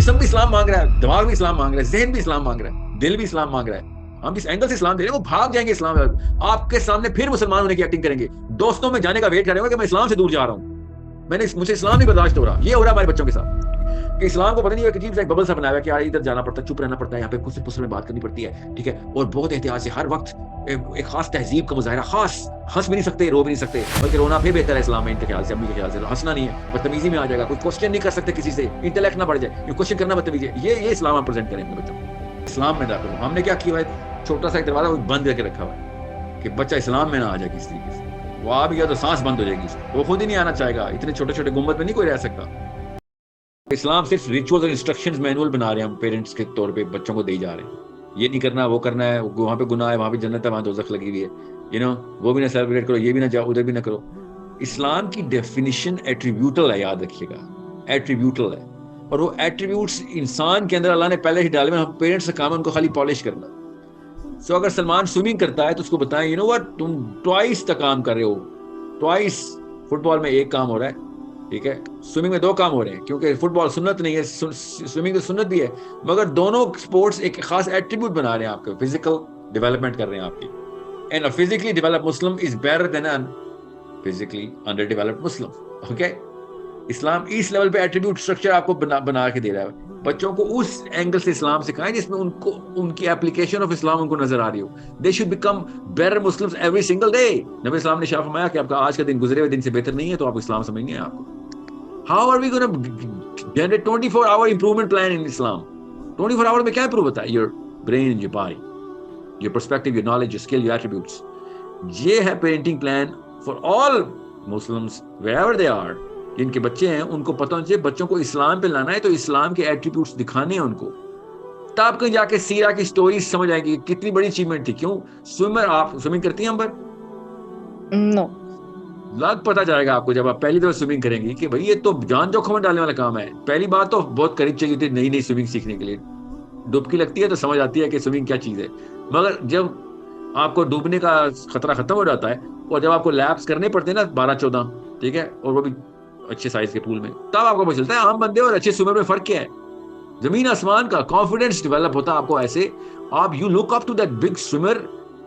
جسم بھی اسلام مانگ رہا ہے, دماغ بھی اسلام مانگ رہا ہے, ذہن بھی اسلام مانگ رہا ہے, دل بھی اسلام مانگ رہا ہے. ہم جس اینگل سے اسلام دے رہے ہیں وہ بھاگ جائیں گے اسلام. آپ کے سامنے پھر مسلمان ہونے کی ایکٹنگ کریں گے, دوستوں میں جانے کا ویٹ کریں گے کہ میں اسلام سے دور جا رہا ہوں, مجھے اسلام نہیں برداشت ہو رہا. یہ ہو رہا ہے ہمارے بچوں کے ساتھ کہ اسلام کو پتہ نہیں ہے, عجیب سا ایک ببل سا بنایا ہوا ہے کہ یار ادھر جانا پڑتا ہے, چپ رہنا پڑتا ہے, یہاں پہ کچھ پسر میں بات کرنی پڑتی ہے, ٹھیک ہے, اور بہت احتیاط سے ہر وقت ایک خاص تہذیب کا مظاہرہ, خاص ہنس بھی نہیں سکتے, رو بھی نہیں سکتے, بلکہ رونا پھر بہتر ہے اسلام میں ان کے خیال سے, امی کے خیال سے. ہنسنا نہیں ہے, بدتمیزی میں آ جائے گا, کوئی کوشچن نہیں کر سکتے کسی سے, انٹلیکٹ نہ بڑھ جائے, یہ کوشچن کرنا بدتمیزی ہے. یہ اسلام ہم پریزنٹ کریں اپنے بچوں کو. اسلام میں داخل ہو, ہم نے کیا کیا ہے, چھوٹا سا ایک دروازہ وہ بند کر کے رکھا ہوا ہے کہ بچہ اسلام میں نہ آ جائے کس طریقے سے. وہ آ بھی گیا تو سانس بند ہو جائے گی, وہ خود ہی نہیں آنا چاہے گا. اتنے چھوٹے چھوٹے گنبد میں نہیں کوئی رہ سکتا. اسلام صرف ریچولز اور انسٹرکشنز مینول بنا رہے ہیں ہم پیرنٹس کے طور پہ, بچوں کو دے جا رہے ہیں. یہ نہیں کرنا, وہ کرنا ہے, وہاں پہ گناہ ہے, وہاں پہ جنت ہے, وہاں دوزخ لگی ہوئی ہے, وہ بھی نہ سیلیبریٹ کرو, یہ بھی نہ جاؤ, ادھر بھی نہ کرو. اسلام کی ڈیفینیشن ایٹریبیوٹل ہے, یاد رکھیے گا, ایٹریبیوٹل ہے. اور وہ ایٹریبیوٹس انسان کے اندر اللہ نے پہلے ہی ڈالے ہیں, ہم پیرنٹس کا کام ہے ان کو خالی پالش کرنا. سو اگر سلمان سوئمنگ کرتا ہے تو اس کو بتائیں تم ٹوائس کا کام کر رہے ہو, ٹوائس. فٹ بال میں ایک کام ہو رہا ہے, ٹھیک ہے, سوئمنگ میں دو کام ہو رہے ہیں, کیونکہ فٹ بال سنت نہیں ہے, سوئمنگ تو سنت بھی ہے, مگر دونوں سپورٹس ایک خاص ایٹریبیوٹ بنا رہے ہیں آپ کے, فزیکل ڈیولپمنٹ کر رہے ہیں آپ کی. And a physically developed Muslim is better than an physically under developed Muslim. Okay, Islam اس لیول پہ ایٹریبیوٹ اسٹرکچر آپ کو بنا کے دے رہا ہے. بچوں کو اس اینگل سے اسلام سکھائیں جس میں ان کی اپلیکیشن آف اسلام ان کو نظر آ رہی ہو. They should become better Muslims every single day. نبی اسلام نے شاہ فرمایا کہ آپ کا آج کا دن گزرے ہوئے دن سے بہتر نہیں ہے, تو آپ اسلام سمجھ نہیں ہے آپ کو. How are we going to generate 24-hour improvement plan in Islam? 24 hour میں کیا improve ہوتا ہے? Your brain and your body, your perspective, your knowledge, your skill, your attributes. یہ ہے parenting plan for all Muslims wherever they are. جن کے بچے ہیں ان کو پتہ ہونا چاہیے بچوں کو اسلام پہ لانا ہے, تو اسلام کے ایٹریبیوٹس دکھانے ہیں ان کو. تب کہیں جا کے سیرہ کی سٹوریز سمجھ آئے گی کتنی بڑی اچیومنٹ تھی. کیوں سوئمر, آپ سوئمنگ کرتی ہیں امبر؟ نو. لگ پتہ جائے گا آپ کو جب آپ پہلی دفعہ سوئمنگ کریں گی کہ بھائی یہ تو جان جوکھم میں ڈالنے والا کام ہے. پہلی بات تو بہت قریب چاہیے تھی نئی نئی سوئمنگ سیکھنے کے لیے, ڈبکی لگتی ہے تو سمجھ آتی ہے کہ سوئمنگ کیا چیز ہے. مگر جب آپ کو ڈوبنے کا خطرہ ختم ہو جاتا ہے, اور جب آپ کو لیپس کرنے پڑتے ہیں نا 12-14, ٹھیک ہے, اور وہ بھی اچھے سائز کے پول میں, تب آپ کو پتہ چلتا ہے عام بندے اور اچھے سوئمر میں فرق کیا ہے. زمین آسمان کا کانفیڈنس ڈیولپ ہوتا ہے آپ کو ایسے. آپ you look up to that big swimmer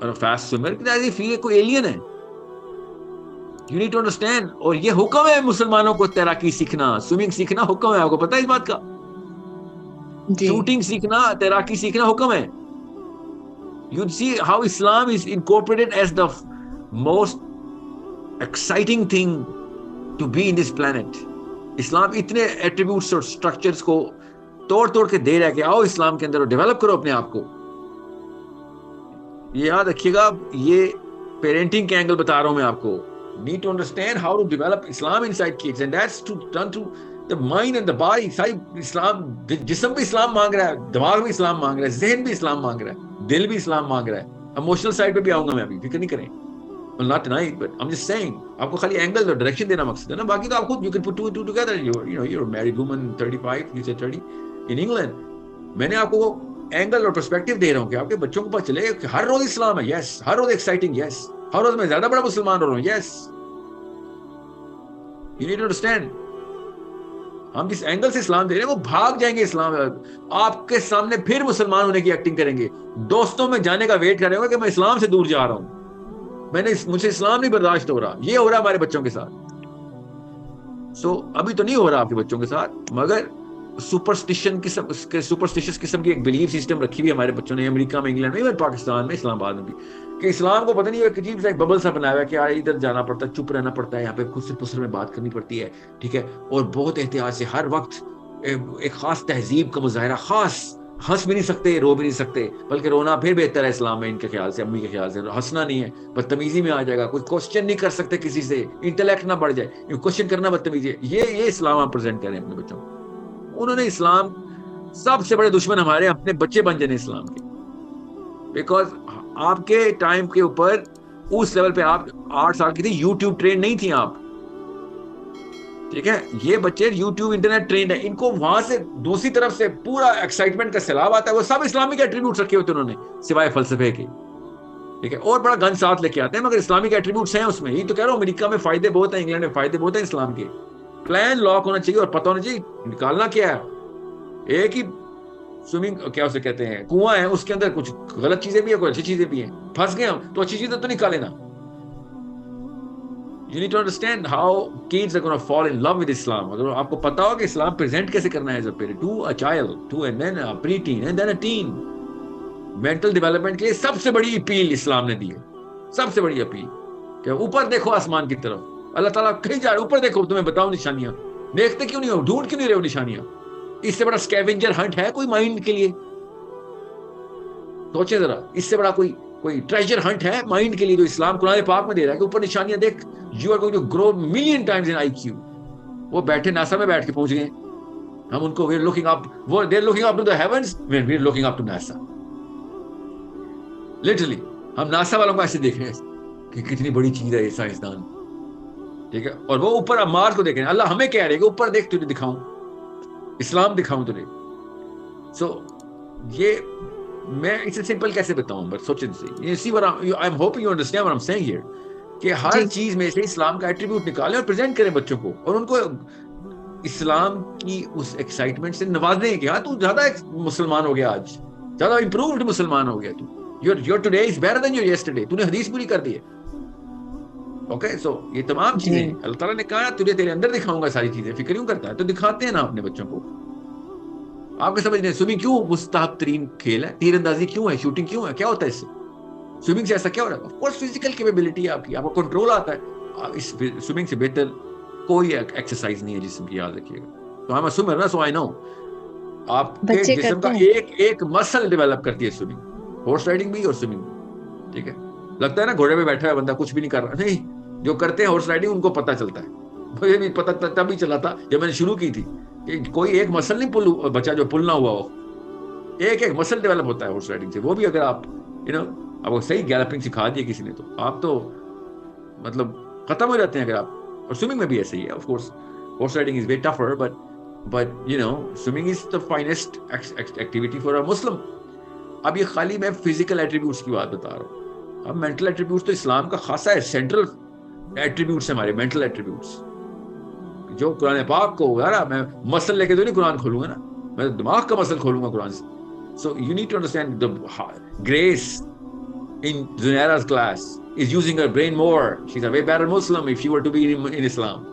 اور فاسٹ سوئمر, فیل کوئی ایلین ہے. You need to understand. اور یہ حکم ہے مسلمانوں کو تیراکی سیکھنا, سوئمنگ سیکھنا حکم ہے. آپ کو پتہ ہے اس بات کا؟ شوٹنگ سیکھنا, تیراکی سیکھنا حکم ہے. You see how Islam is incorporated as the most exciting thing to be in this planet. اسلام اتنے ایٹریبیوٹس اور سٹرکچرز کو توڑ کے دے رہا ہے کہ آؤ اسلام کے اندر ڈیولپ کرو اپنے آپ کو. یہ یاد رکھیے گا, یہ پیرنٹنگ کے اینگل بتا رہا ہوں میں آپ کو. Need to understand how to develop Islam inside kids, and that's done through the mind and the body. اسلام, جسم بھی اسلام مانگ رہا ہے, دماغ بھی اسلام مانگ رہا ہے, ذہن بھی اسلام مانگ رہا ہے, دل بھی اسلام مانگ رہا ہے. ایموشنل سائڈ پہ بھی آؤں گا میں ابھی, فکر نہیں کریں. Not tonight, but I'm just saying. آپ کو خالی اینگل اور ڈائریکشن دینا مقصد ہے نا, باقی تو آپ خود you can put two and two together. You're a married woman, 35, you said 30 in England. میں نے آپ کو اینگل اور پرسپیکٹو دے رہا ہوں کہ آپ کے بچوں کو پتہ چلے کہ ہر روز اسلام ہے. یس, ہر روز ایکسائٹنگ. یس, ہر روز میں زیادہ بڑا مسلمان ہو رہا ہوں. یس, you need to understand. ہم جس اینگل سے اسلام دے رہے ہیں وہ بھاگ جائیں گے اسلام. آپ کے سامنے پھر مسلمان ہونے کی ایکٹنگ کریں گے, دوستوں میں جانے کا ویٹ کریں گے کہ میں اسلام سے دور جا رہا ہوں, مجھے اسلام نہیں برداشت ہو رہا. یہ ہو رہا ہے ہمارے بچوں کے ساتھ. ابھی تو نہیں ہو رہا آپ کے بچوں کے ساتھ, مگر سپرسٹیشس قسم کی ایک بلیف سسٹم رکھی ہوئی ہمارے بچوں نے, امریکہ میں, انگلینڈ میں, پاکستان میں, اسلام آباد میں بھی, کہ اسلام کو پتہ نہیں ہے, ایک عجیب سا ایک ببل سا بنایا ہوا ہے کہ یار ادھر جانا پڑتا ہے, چپ رہنا پڑتا ہے, یہاں پہ خود سے پسر میں بات کرنی پڑتی ہے, ٹھیک ہے, اور بہت احتیاط سے ہر وقت ایک خاص تہذیب کا مظاہرہ, خاص ہنس بھی نہیں سکتے, رو بھی نہیں سکتے, بلکہ رونا پھر بہتر ہے اسلام میں ان کے خیال سے, امی کے خیال سے. ہنسنا نہیں ہے, بدتمیزی میں آ جائے گا, کوئی کوشچن نہیں کر سکتے کسی سے, انٹلیکٹ نہ بڑھ جائے, کوشچن کرنا بدتمیزی ہے. یہ اسلام آپ پریزنٹ کریں اپنے بچوں کو. انہوں نے اسلام, سب سے بڑے دشمن ہمارے اپنے بچے بن جانے اسلام کے, بیکاز آپ کے ٹائم کے اوپر اس لیول پہ آپ 8 سال کی تھی, یوٹیوب ٹرین نہیں تھی آپ, ٹھیک ہے. یہ بچے یوٹیوب انٹرنیٹ ٹرینڈ ہے, ان کو وہاں سے دوسری طرف سے پورا ایکسائٹمنٹ کا سیلاب آتا ہے. وہ سب اسلامک ایٹریبیوٹس رکھے ہوتے انہوں نے سوائے فلسفے کے, ٹھیک ہے, اور بڑا گن ساتھ لے کے آتے ہیں, مگر اسلامک ایٹریبیوٹس ہیں اس میں. یہ تو کہہ رہا ہوں امریکہ میں فائدے بہت ہیں, انگلینڈ میں فائدے بہت ہیں اسلام کے. پلان لاک ہونا چاہیے اور پتہ ہونا چاہیے نکالنا کیا ہے. ایک ہی سوئمنگ کیا اسے کہتے ہیں کنواں ہے, اس کے اندر کچھ غلط چیزیں بھی ہیں, کوئی اچھی چیزیں بھی ہیں. پھنس گئے ہم تو اچھی چیزیں تو نکالے نا. You need to understand how kids are going to fall in love with Islam. اگر آپ کو پتا ہو کہ اسلام پریزنٹ کیسے کرنا ہے as a parent to a child, to and then a pre-teen and then a teen. Mental development کے لیے سب سے بڑی اپیل اسلام نے دی ہے, سب سے بڑی اپیل کہ اوپر دیکھو آسمان کی طرف, اللہ تعالیٰ کہیں جا رہے اوپر دیکھو, تمہیں بتاؤ نشانیاں, دیکھتے کیوں نہیں ہو, ڈھونڈ کیوں نہیں رہے ہو نشانیاں. اس سے بڑا اسکیونجر ہنٹ ہے کوئی مائنڈ کے لیے؟ سوچیں ذرا, اس سے بڑا کوئی ٹریجر ہنٹ ہے مائنڈ کے لیے جو اسلام قرآن پاک میں دے رہا ہے کہ اوپر نشانیاں دیکھ, you are going to grow million times in IQ. وہ بیٹھے ناسا میں بیٹھ کے پہنچ گئے, ہم ان کو وی آر لوکنگ اپ, وہ they are looking up to the heavens, we are looking up to NASA. Literally ہم ناسا والوں کو ایسے دیکھ رہے ہیں کہ کتنی بڑی چیز ہے یہ سائنسدان, ٹھیک ہے, اور وہ اوپر مارس کو دیکھ رہے ہیں. اللہ ہمیں کہہ رہے ہیں کہ اوپر دیکھ, تجھے دکھاؤں اسلام, دکھاؤں تجھے. سو یہ میں اسے سمپل کیسے بتاؤں, بٹ سوچیں سے, you see what I'm hoping you understand what I'm saying here, کہ ہر چیز میں سے اسلام کا ایٹریبیوٹ نکالیں اور پریزنٹ کریں بچوں کو, اور ان کو اسلام کی اس ایکسائٹمنٹ سے نوازیں کہ ہاں تو زیادہ مسلمان ہو گیا, آج زیادہ امپرووڈ مسلمان ہو گیا, تو your today is better than your yesterday. تو نے حدیث پوری کر دی ہے. اوکے, سو یہ تمام چیزیں اللہ تعالیٰ نے کہا تجھے تیرے اندر دکھاؤں گا ساری چیزیں, فکر کیوں کرتا ہے؟ تو دکھاتے ہیں نا اپنے بچوں کو. آپ کے سمجھ رہے ہیں سوئمنگ کیوں مستحب ترین کھیل ہے, تیر اندازی کیوں ہے, شوٹنگ کیوں ہے, کیا ہوتا ہے اس سے, سوئمنگ سے ایسا کیا ہو رہا ہے؟ آف کورس فزیکل کیپیبلٹی ہے آپ کی, آپ کو کنٹرول آتا ہے. اس سوئمنگ سے بہتر کوئی ایکسرسائز نہیں ہے جسم کی, یاد رکھیے گا. تو ہم سوئمر نا, سو آئی نو آپ کے جسم کا ایک مسل ڈیولپ کرتی ہے سوئمنگ, ہارس رائڈنگ بھی اور سوئمنگ بھی, ٹھیک ہے. لگتا ہے نا گھوڑے پہ بیٹھا ہے بندہ, کچھ بھی نہیں کر رہا, نہیں, جو کرتے ہیں ہارس رائڈنگ ان کو پتہ چلتا ہے. مجھے بھی پتہ تب ہی چلا تھا جب میں نے شروع کی تھی کہ کوئی ایک مسل نہیں پل بچا جو پل نہ ہوا ہو, ایک مسل ڈیولپ ہوتا ہے ہارس رائڈنگ سے. وہ بھی اگر آپ آپ کو صحیح گیلپنگ سکھا دی کسی نے تو آپ تو مطلب ختم ہو جاتے ہیں اگر آپ. اور سوئمنگ میں بھی ایسا ہی ہے. Of course horse riding is very tougher, but swimming is the finest activity for a Muslim. اب یہ خالی میں فزیکل ایٹریبیوٹس کی بات بتا رہا ہوں. اب مینٹل ایٹریبیوٹس تو اسلام کا خاصا ہے, سینٹرل ایٹریبیوٹس ہمارے مینٹل ایٹریبیوٹس, جو قرآن پاک کو یار میں مسل لے کے تو نہیں قرآن کھولوں گا نا, میں دماغ کا مسل کھولوں گا قرآن سے. So you need to understand the Grace in Zunaira's class is using her brain more. She's a way better Muslim if she were to be in Islam.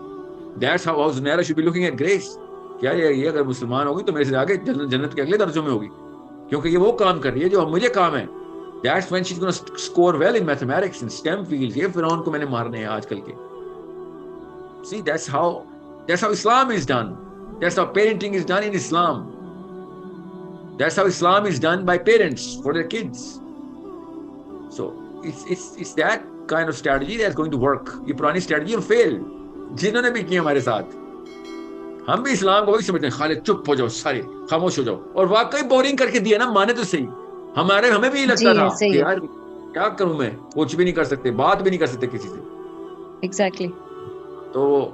That's how Zunaira should be looking at Grace. کیا یہ اگر مسلمان ہوگی تو میرے سے آگے جنت کے اگلے درجوں میں ہوگی, کیونکہ یہ وہ کام کر رہی ہے جو مجھے کام ہے. That's when she's going to score well in mathematics and STEM fields. یہ فرعون کو میں نے مارنے ہیں آج کل کے. See, that's how Islam is done. That's how parenting is done in Islam. That's how Islam is done by parents for their kids. So it's that kind of strategy that's going to work. یہ پرانی strategy fail جنہوں نے بھی کی ہمارے ساتھ. ہم بھی اسلام کو وہی سمجھتے ہیں, خالد چپ ہو جاؤ, سارے خاموش ہو جاؤ, اور واقعی بورنگ کر کے دیا نا, مانے تو صحیح. ہمیں بھی لگتا تھا کہ یار کیا کروں میں, کچھ بھی نہیں کر سکتے, بات بھی نہیں کر سکتے کسی سے. ایگزیکٹلی. تو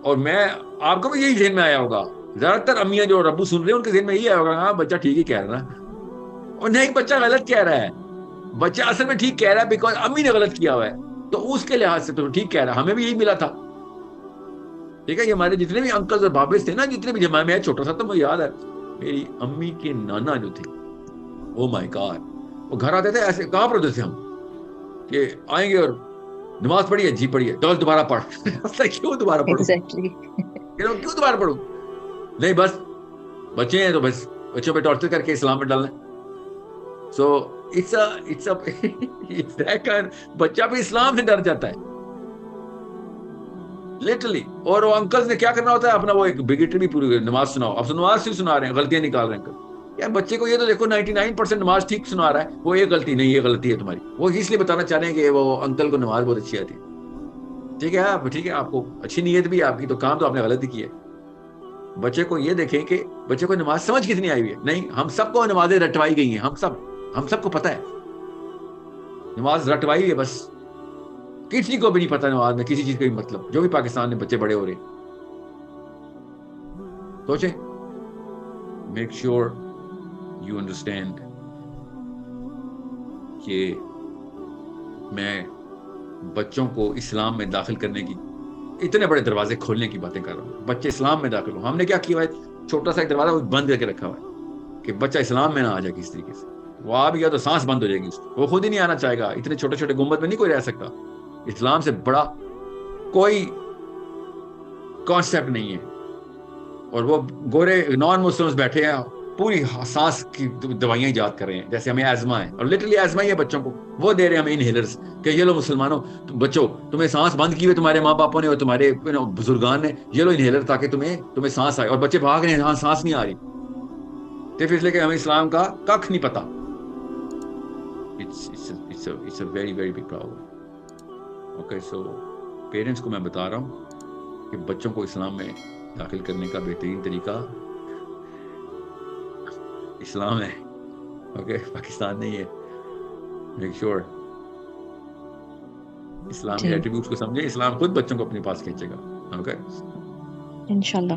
اور میں آپ کو بھی یہی ذہن میں آیا ہوگا, زیادہ تر امیاں جو ابو سن رہے ہیں ان کے ذہن میں یہی آیا ہوگا, ہاں بچہ ٹھیک ہی کہہ رہا ہے. اور نہیں, بچہ غلط کہہ رہا ہے. بچہ اصل میں ٹھیک کہہ رہا ہے بیکاز امی نے غلط کیا ہوا ہے, تو اس کے لحاظ سے تو ٹھیک کہہ رہا ہے. ہمیں بھی یہی ملا تھا, ٹھیک ہے. یہ ہمارے جتنے بھی انکلز اور بابے تھے نا, جتنے بھی جمع میں چھوٹا سا, تو مجھے یاد ہے میری امی کے نانا جو تھے, او مائی گاڈ, وہ گھر آتے تھے ایسے کہاں پڑھتے تھے ہم کہ آئیں گے اور نماز پڑھی ہے, جی پڑھی ہے, ڈول دوبارہ پڑھ. کیوں دوبارہ پڑھوں, کیوں دوبارہ پڑھوں, نہیں بس بچے ہیں تو بس بچوں پہ ٹارچر کر کے اسلام میں ڈالنا. سو بچہ بھی اسلام سے ڈر جاتا ہے لٹرلی. اور وہ انکلز نے کیا کرنا ہوتا ہے, اپنا وہ ایک بگیٹری بھی پوری نماز سناؤ. اب نماز سے سنا رہے ہیں, غلطیاں نکال رہے ہیں. یار بچے کو یہ تو دیکھو 99% نماز ٹھیک سنا رہا ہے, وہ ایک غلطی نہیں, یہ غلطی ہے تمہاری. وہ اس لیے بتانا چاہ رہے ہیں کہ وہ انکل کو نماز بہت اچھی آتی ہے. ٹھیک ہے, ٹھیک ہے, آپ کو اچھی نیت بھی آپ کی, تو کام تو آپ نے غلط ہی کیا ہے. بچے کو یہ دیکھیں کہ بچے کو نماز سمجھ کتنی آئی ہوئی ہے. نہیں, ہم سب کو نمازیں رٹوائی گئی ہیں, ہم سب کو پتہ ہے نماز رٹوائی ہے. بس کسی کو بھی نہیں پتہ نماز میں کسی چیز کا بھی مطلب, جو بھی پاکستان میں بچے بڑے ہو رہے ہیں. سوچیں, میک شیور یو انڈرسٹینڈ کہ میں بچوں کو اسلام میں داخل کرنے کی, اتنے بڑے دروازے کھولنے کی باتیں کر رہا ہوں. بچے اسلام میں داخل ہوں. ہم نے کیا کیا ہے, چھوٹا سا ایک دروازہ وہ بند کر کے رکھا ہوا ہے کہ بچہ اسلام میں نہ آ جائے کس طریقے سے. وہ آ بھی گیا تو سانس بند ہو جائے گی اس کی, وہ خود ہی نہیں آنا چاہے گا. اتنے چھوٹے چھوٹے گنبد میں نہیں کوئی رہ سکتا. اسلام سے بڑا کوئی کانسیپٹ نہیں ہے. اور وہ گورے نان مسلمز بیٹھے ہیں پوری سانس کی دوائیاں ایجاد کر رہے ہیں جیسے ہمیں ایزما ہے, اور لٹرلی ایزما ہی ہے بچوں کو. وہ دے رہے ہیں ہمیں انہیلرز کہ یہ لو مسلمانوں بچوں تمہیں سانس بند کی ہوئی تمہارے ماں باپوں نے اور تمہارے بزرگان نے, یہ لو انہیلر تاکہ تمہیں سانس آئے. اور بچے بھاگ رہے ہیں, ہاں سانس نہیں آ رہی. صرف اس لیے کہ ہمیں اسلام کا ککھ نہیں پتا. It's a very very big problem. Okay, so parents کو میں بتا رہا ہوں کہ بچوں کو اسلام میں داخل کرنے کا بہترین طریقہ اسلام ہے. اوکے, پاکستان نہیں ہے. میک شیور اسلام کے ایٹریبیوٹس کو سمجھیں. اسلام خود بچوں کو اپنے پاس کھینچے گا. اوکے, انشاءاللہ.